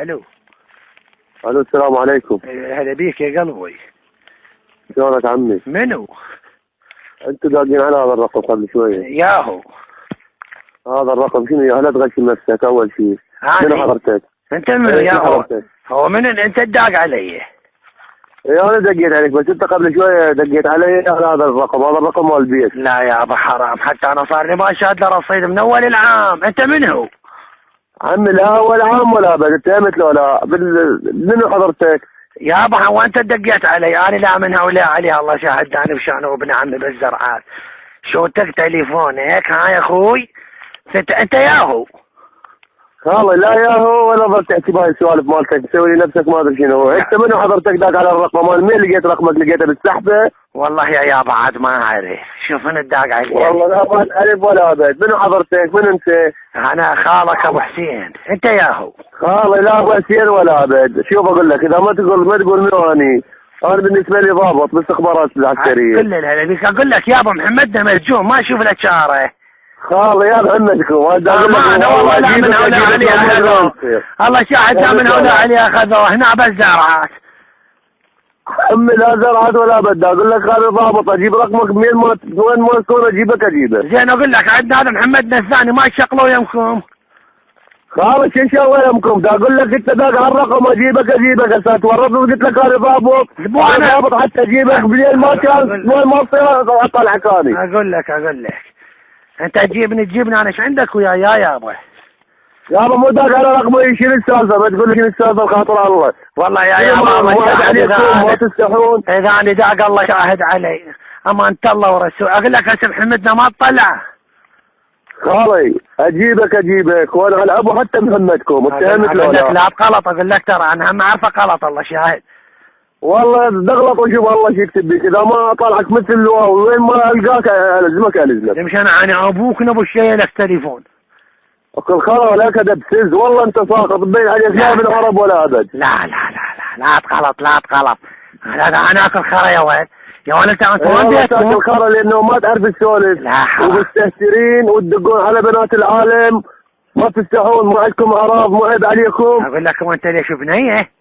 الو. الو السلام عليكم. هلا بيك يا قلبي. شلونك عمي؟ منو؟ انتوا داقين على هذا الرقم قبل شويه. ياهو. هذا الرقم شنو يا؟ لا تغشم نفسك اول شيء. من حضرتك؟ انت منو ياهو؟ هو من انت تداق علي؟ اي انا دقيت عليك، بس انت قبل شويه دقيت علي على هذا الرقم، هذا الرقم مال البيت. لا يا ابو حرام، حتى انا صار لي ما شاد له رصيد من اول العام. انت منو؟ عمي لا ولا عام ولا ابد، اتهمت له لا منو حضرتك؟ يا ابو حرام وانت دقيت علي، انا لا منها ولا عليها، الله شاهدني بشانه وابن عمي بالزرعات. شوتك تليفونك ها يا اخوي؟ انت ياهو. والله لا ياهو ولا ضل تحكي بهاي السوالف مالتك، تسوي لي نفسك ما ادري شنو. انت منو حضرتك داق على الرقم؟ مال مين لقيت رقمك؟ لقيته بالسحبه؟ والله يا يابا عاد ما اعرف، شوف انا داق علي. والله لا ما تعرف ولا ابد. منو حضرتك؟ من انت؟ انا خالك ابو حسين. انت ياهو. خالي لا ابو حسين ولا ابد. شوف اقول لك، اذا ما تقول منو اني، انا بالنسبه لي ضابط باستخبارات العسكريه. كل الهلا بيك. اقول لك يابا محمدنا مسجون ما اشوف له شاره. خالي يا محمدكم انا والله لا من هؤلاء علي اخذوه، الله شاهد لا من هؤلاء علي اخذوه هنا بالزرعات. امي لا زرعات ولا بد. اقول لك خالي ضابط، اجيب رقمك وين ما تكون اجيبك اجيبه. زين اقول لك عندنا هذا محمدنا الثاني ما شقلوا يمكم. خالي شو نسوي يمكم؟ اقول لك انت داق على الرقم اجيبك هسه تورطني. قلت لك خالي ضابط، انا ضابط حتى اجيبك بليل ما كان وين ما تصير اطلع ثاني. اقول لك انت تجيبني انا ايش عندك ويا يابا؟ يابا مو داق على رقمي. شنو السالفه؟ ما تقول لي شنو السالفه بخاطر الله. والله يا يابا الله شاهد ما تستحون. اذا انا داق الله شاهد علي، اما انت الله ورسول. اقول لك هسه محمدنا ما تطلع. خالي اجيبك وانا على ابو حتى محمدكم اتهمت له. اقول لك لا بغلط. اقول لك ترى انا هم عارفه غلط، الله شاهد. والله تغلط وشوف الله شو يكتب بك. اذا ما طلعك مثل الواو وين ما القاك الزمك الزمك. مش انا ابوك نبو الشيء لك تليفون. اقول خلا ولا كذا بسز. والله انت ساقط تبين عليك لا بالعرب ولا ابد. لا تغلط. انا اكل خرا يا ولد. يا ولد انت وين بيتكم؟ تاكل خرا لانه ما تعرف السولف ومستهترين وتدقون على بنات العالم. ما تستحون، ما عندكم اعراض، ما عيب عليكم. اقول لك وانت ليش بنيه؟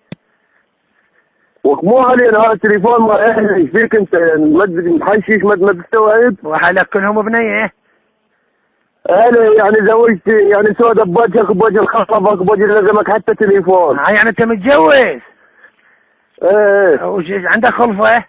ومو علينا هذا التليفون ما احنا ايش فيك انت؟ ما محشش ما تستوعب. وحالك كلهم بنيه؟ انا يعني زوجتي يعني سودة بوجهك وبوجه الخطبك وبوجه لزمك حتى تليفون. يعني انت متجوز؟ ايه. وش عندك خلفه؟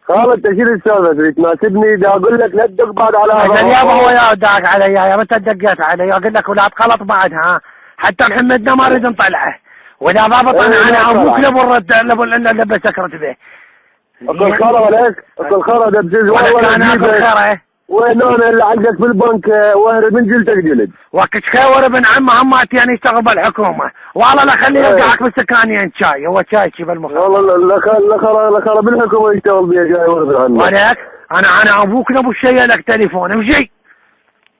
خالد انت شنو السالفه؟ تريد تناسبني؟ اذا اقول لك لا تدق بعد على هذا. اجل يابا هو يا داق علي يا انت دقيت علي. اقول لك ولا تغلط بعد ها. حتى محمدنا ما نريد نطلعه. واذا ضابط انا ابوك لبو سكرت به. اقول خرا ولك، اقول خرا دبزز والله انا اقول خرا. وين انا اللي عندك في البنك واهرب من جلدك جلد. وقت خير ابن عمه همات يعني يشتغل بالحكومه. والله لا خليه يوقعك بالسكانين شاي. هو شاي شي بالمخ. والله لا خرا بالحكومه يشتغل بيها جاي ورب عنه. ولك انا ابوك نبو الشيء لك تليفون امشي.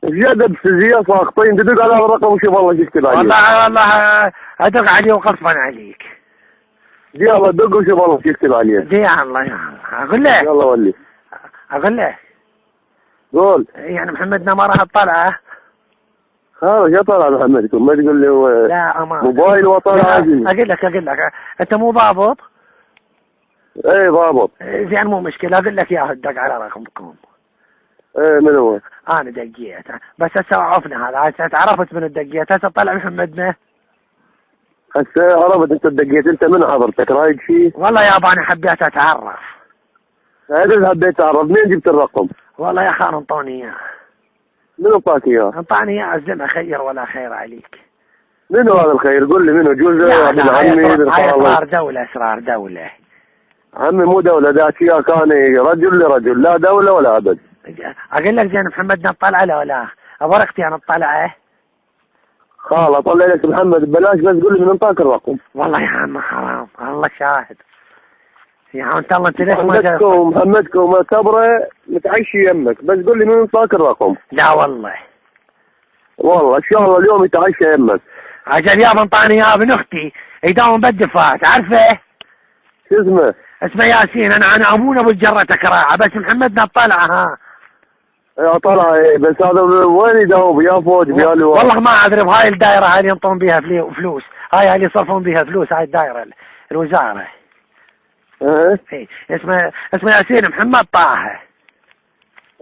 زيادة بسزية ساقطين تدق على الرقم وشوف الله يكتب عليك. والله ادق عليه وغصبا عليك. يلا دق وشوف الله يكتب عليك. يا الله اقول لك. يلا ولي. اقول لك. قول. يعني محمدنا ما راح تطلعه. خلاص يا طلع محمدكم، ما تقول لي هو لا امان موبايل وطلع عادي. اقول لك انت مو ضابط؟ ايه ضابط. زين مو مشكله. اقول لك يا دق على رقمكم. ايه من هو؟ انا دقيت بس هسه عرفنا هذا. هسه عرفت من الدقيت. هسه طلع محمدنا. هسه عرفت انت دقيت. انت من حضرتك رايد شيء؟ والله يابا انا حبيت اتعرف. هذا حبيت اتعرف. منين جبت الرقم؟ والله يا خان انطوني اياه. من اعطاك اياه؟ انطاني اياه الزمه خير ولا خير عليك. منو هذا الخير؟ قول لي منو؟ جوزه ابن عمي؟ اسرار دوله. عمي مو دوله ذاك اياه كان رجل لرجل، لا دوله ولا ابد. اقول لك زين محمدنا اطلع له ولا ورقتي انا اطلعه؟ خلاص اطلع لك محمد ببلاش، بس قول لي من انطاك الرقم. والله يا عم حرام الله شاهد. يا عم انت ليش ما محمدكم كبره متعشي يمك، بس قول لي من انطاك الرقم. لا والله ان شاء الله اليوم يتعشى يمك. اجل يابا انطاني اياه ابن اختي يداوم بالدفات. عارفه؟ شو اسمه؟ اسمه ياسين. انا ابونا ابو الجره تكراعه، بس محمدنا اطلع ها. يا طلع ايه بس هذا وين يداوم يا فوج يا لواء؟ والله ما ادري بهاي الدائره هاي اللي ينطون بيها فلوس، هاي اللي يصرفون بيها فلوس، هاي الدائره الوزاره. ايه اسمه ياسين محمد طه.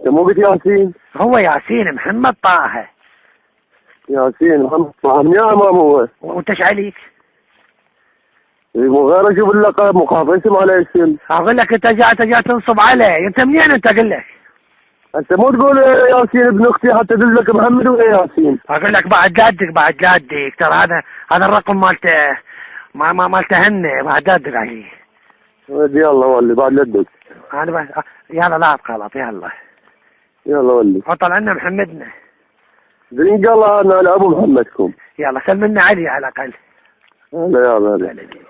انت مو قلت ياسين؟ هو ياسين محمد طه. ياسين محمد طه من يا امام هو؟ وانت ايش عليك؟ مو غير اشوف اللقب مو خاف اسم على اسم. اقول لك انت جاي تنصب علي، انت منين انت؟ اقول لك انت مو تقول ياسين ابن اختي حتى تدلك محمد ولا ياسين؟ اقول لك بعد جدك ترى هذا الرقم مالته مالته هنه بعد جدك عليه. يلا ولي بعد جدك. انا بس يلا لا تغلط يلا. يلا ولي. حط لنا محمدنا. زين قال انا ابو محمدكم. يلا سلمنا علي على الاقل. يلا.